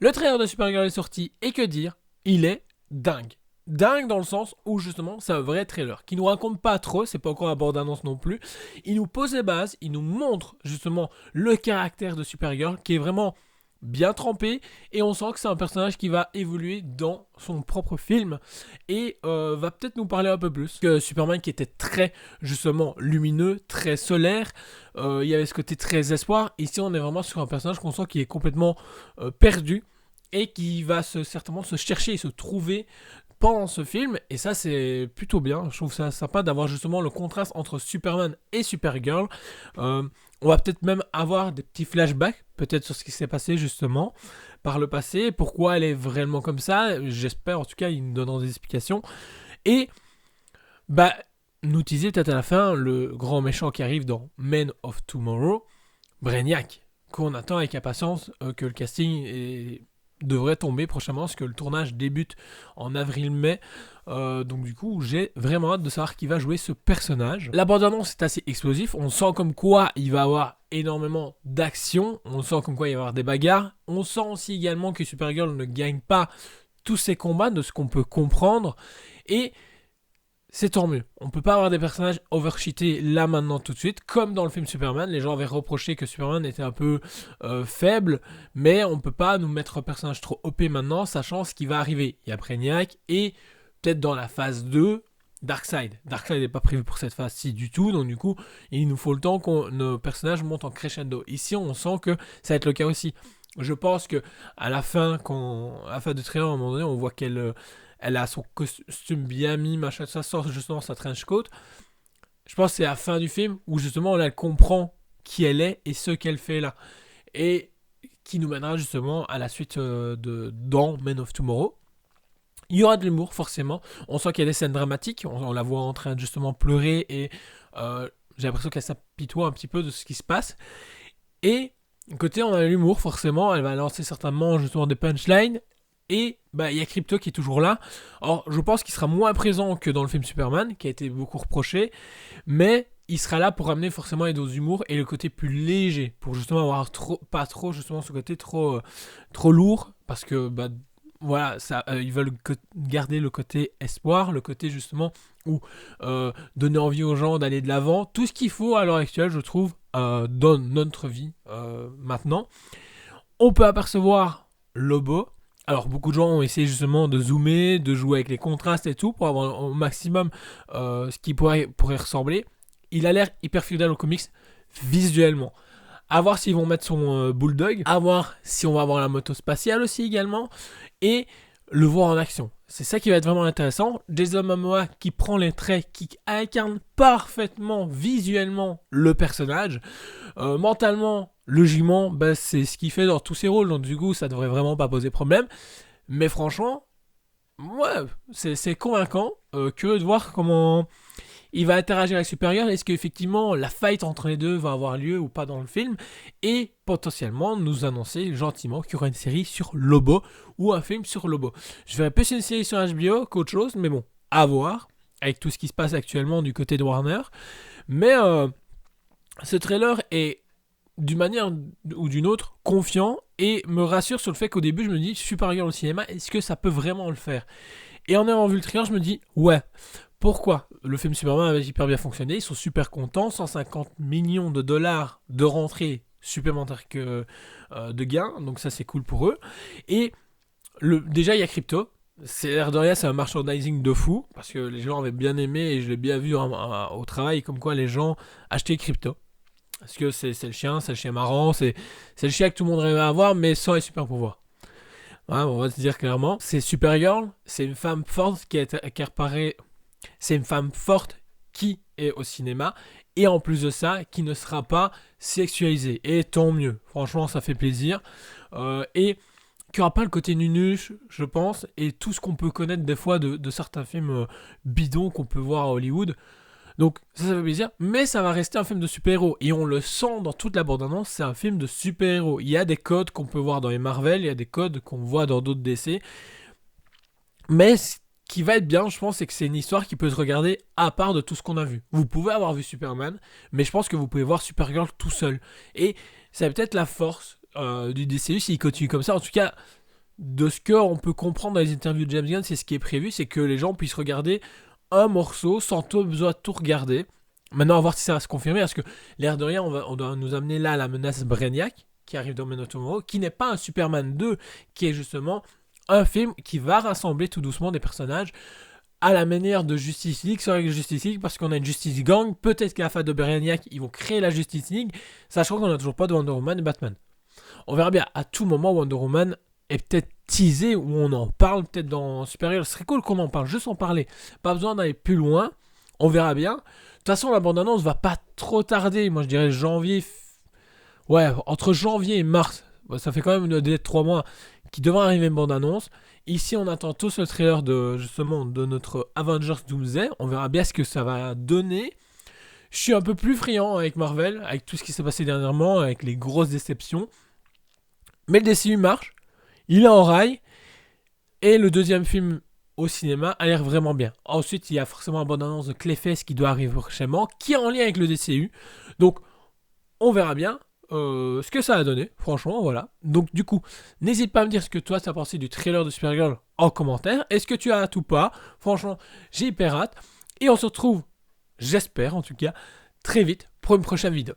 Le trailer de Supergirl est sorti et que dire, il est dingue. Dingue dans le sens où justement c'est un vrai trailer qui nous raconte pas trop, c'est pas encore la bande-annonce non plus. Il nous pose les bases, il nous montre justement le caractère de Supergirl qui est vraiment bien trempé et on sent que c'est un personnage qui va évoluer dans son propre film et va peut-être nous parler un peu plus que Superman qui était très justement lumineux, très solaire. Il y avait ce côté très espoir. Ici on est vraiment sur un personnage qu'on sent qui est complètement perdu et qui va certainement se chercher et se trouver pendant ce film, et ça c'est plutôt bien. Je trouve ça sympa d'avoir justement le contraste entre Superman et Supergirl. On va peut-être même avoir des petits flashbacks, peut-être sur ce qui s'est passé justement par le passé, pourquoi elle est vraiment comme ça. J'espère, en tout cas, ils nous donneront des explications. Et bah, nous teaser peut-être à la fin le grand méchant qui arrive dans Men of Tomorrow, Brainiac, qu'on attend avec impatience, que le casting devrait tomber prochainement parce que le tournage débute en avril-mai. Donc du coup, j'ai vraiment hâte de savoir qui va jouer ce personnage. La bande-annonce est assez explosif. On sent comme quoi il va y avoir énormément d'action. On sent comme quoi il va y avoir des bagarres. On sent aussi également que Supergirl ne gagne pas tous ses combats, de ce qu'on peut comprendre. Et c'est tant mieux. On peut pas avoir des personnages overcheatés là maintenant tout de suite, comme dans le film Superman. Les gens avaient reproché que Superman était un peu faible, mais on peut pas nous mettre un personnage trop OP maintenant, sachant ce qui va arriver. Il y a Brainiac et peut-être dans la phase 2, Darkseid. Darkseid n'est pas prévu pour cette phase-ci du tout, donc du coup, il nous faut le temps que nos personnages montent en crescendo. Ici, on sent que ça va être le cas aussi. Je pense que à la fin, à la fin du trailer, à un moment donné, on voit qu'elle elle a son costume bien mis, machin, ça sort justement sa trench coat. Je pense que c'est à la fin du film où justement là, elle comprend qui elle est et ce qu'elle fait là. Et qui nous mènera justement à la suite dans Men of Tomorrow. Il y aura de l'humour forcément. On sent qu'il y a des scènes dramatiques. On la voit en train de justement pleurer et j'ai l'impression qu'elle s'apitoie un petit peu de ce qui se passe. Et côté on a l'humour forcément. Elle va lancer certainement justement des punchlines. Et il y a Crypto qui est toujours là. Alors, je pense qu'il sera moins présent que dans le film Superman, qui a été beaucoup reproché. Mais il sera là pour amener forcément les doses d'humour et le côté plus léger. Pour justement avoir pas trop justement ce côté trop lourd. Parce que, voilà, ils veulent garder le côté espoir, le côté justement où donner envie aux gens d'aller de l'avant. Tout ce qu'il faut à l'heure actuelle, je trouve, dans notre vie maintenant. On peut apercevoir Lobo. Alors beaucoup de gens ont essayé justement de zoomer, de jouer avec les contrastes et tout pour avoir au maximum ce qui pourrait ressembler. Il a l'air hyper fidèle aux comics visuellement. À voir s'ils vont mettre son bulldog, à voir si on va avoir la moto spatiale aussi également, et le voir en action. C'est ça qui va être vraiment intéressant. Jason Momoa qui prend les traits, qui incarne parfaitement visuellement le personnage. Mentalement, logiquement, c'est ce qu'il fait dans tous ses rôles, donc du coup ça devrait vraiment pas poser problème. Mais franchement, ouais, c'est convaincant. Curieux de voir comment il va interagir avec Supergirl. Est-ce qu'effectivement la fight entre les deux va avoir lieu ou pas dans le film, et potentiellement nous annoncer gentiment qu'il y aura une série sur Lobo ou un film sur Lobo. Je verrais plus une série sur HBO qu'autre chose, mais bon, à voir avec tout ce qui se passe actuellement du côté de Warner. Mais ce trailer est d'une manière ou d'une autre confiant et me rassure sur le fait qu'au début je me dis Supergirl au cinéma, est-ce que ça peut vraiment le faire? Et en ayant vu le trailer, je me dis ouais. Pourquoi? Le film Superman avait hyper bien fonctionné, ils sont super contents, 150 millions de dollars de rentrée supplémentaire de gains, donc ça c'est cool pour eux. Et déjà il y a Crypto, c'est l'air de rien, c'est un merchandising de fou, parce que les gens avaient bien aimé et je l'ai bien vu au travail, comme quoi les gens achetaient Crypto. Parce que c'est le chien marrant, c'est le chien que tout le monde rêve à avoir, mais sans les super pouvoirs. Ouais, on va se dire clairement. C'est Supergirl, c'est une femme forte qui apparaît. C'est une femme forte qui est au cinéma, et en plus de ça, qui ne sera pas sexualisée. Et tant mieux. Franchement, ça fait plaisir. Et qui n'aura pas le côté nunuche, je pense, et tout ce qu'on peut connaître des fois de certains films bidons qu'on peut voir à Hollywood. Donc ça fait plaisir, mais ça va rester un film de super-héros. Et on le sent dans toute la bande-annonce, c'est un film de super-héros. Il y a des codes qu'on peut voir dans les Marvel, il y a des codes qu'on voit dans d'autres DC. Mais ce qui va être bien, je pense, c'est que c'est une histoire qui peut se regarder à part de tout ce qu'on a vu. Vous pouvez avoir vu Superman, mais je pense que vous pouvez voir Supergirl tout seul. Et c'est peut-être la force du DCU s'il continue comme ça. En tout cas, de ce qu'on peut comprendre dans les interviews de James Gunn, c'est ce qui est prévu, c'est que les gens puissent regarder un morceau sans tout besoin de tout regarder. Maintenant, à voir si ça va se confirmer, parce que l'air de rien, on doit nous amener là à la menace Brainiac, qui arrive dans Men of Tomorrow, qui n'est pas un Superman 2, qui est justement un film qui va rassembler tout doucement des personnages à la manière de Justice League, sur Justice League, parce qu'on a une Justice Gang, peut-être qu'à la fin de Brainiac, ils vont créer la Justice League, sachant qu'on n'a toujours pas de Wonder Woman et Batman. On verra bien, à tout moment, Wonder Woman est peut-être teasé, ou on en parle peut-être dans Superior. Ce serait cool qu'on en parle, juste en parler. Pas besoin d'aller plus loin, on verra bien. De toute façon, la bande-annonce va pas trop tarder, moi je dirais janvier, ouais, entre janvier et mars, ça fait quand même une délai de 3 mois, qui devrait arriver une bande-annonce. Ici, on attend tous le trailer de, justement, de notre Avengers Doomsday. On verra bien ce que ça va donner. Je suis un peu plus friand avec Marvel, avec tout ce qui s'est passé dernièrement, avec les grosses déceptions. Mais le DCU marche, il est en rail, et le deuxième film au cinéma a l'air vraiment bien. Ensuite, il y a forcément la bande-annonce de Clayface qui doit arriver prochainement, qui est en lien avec le DCU. Donc, on verra bien. Ce que ça a donné, franchement, voilà. Donc du coup, n'hésite pas à me dire ce que toi t'as pensé du trailer de Supergirl en commentaire. Est-ce que tu as hâte ou pas? Franchement, j'ai hyper hâte. Et on se retrouve, j'espère en tout cas, très vite pour une prochaine vidéo.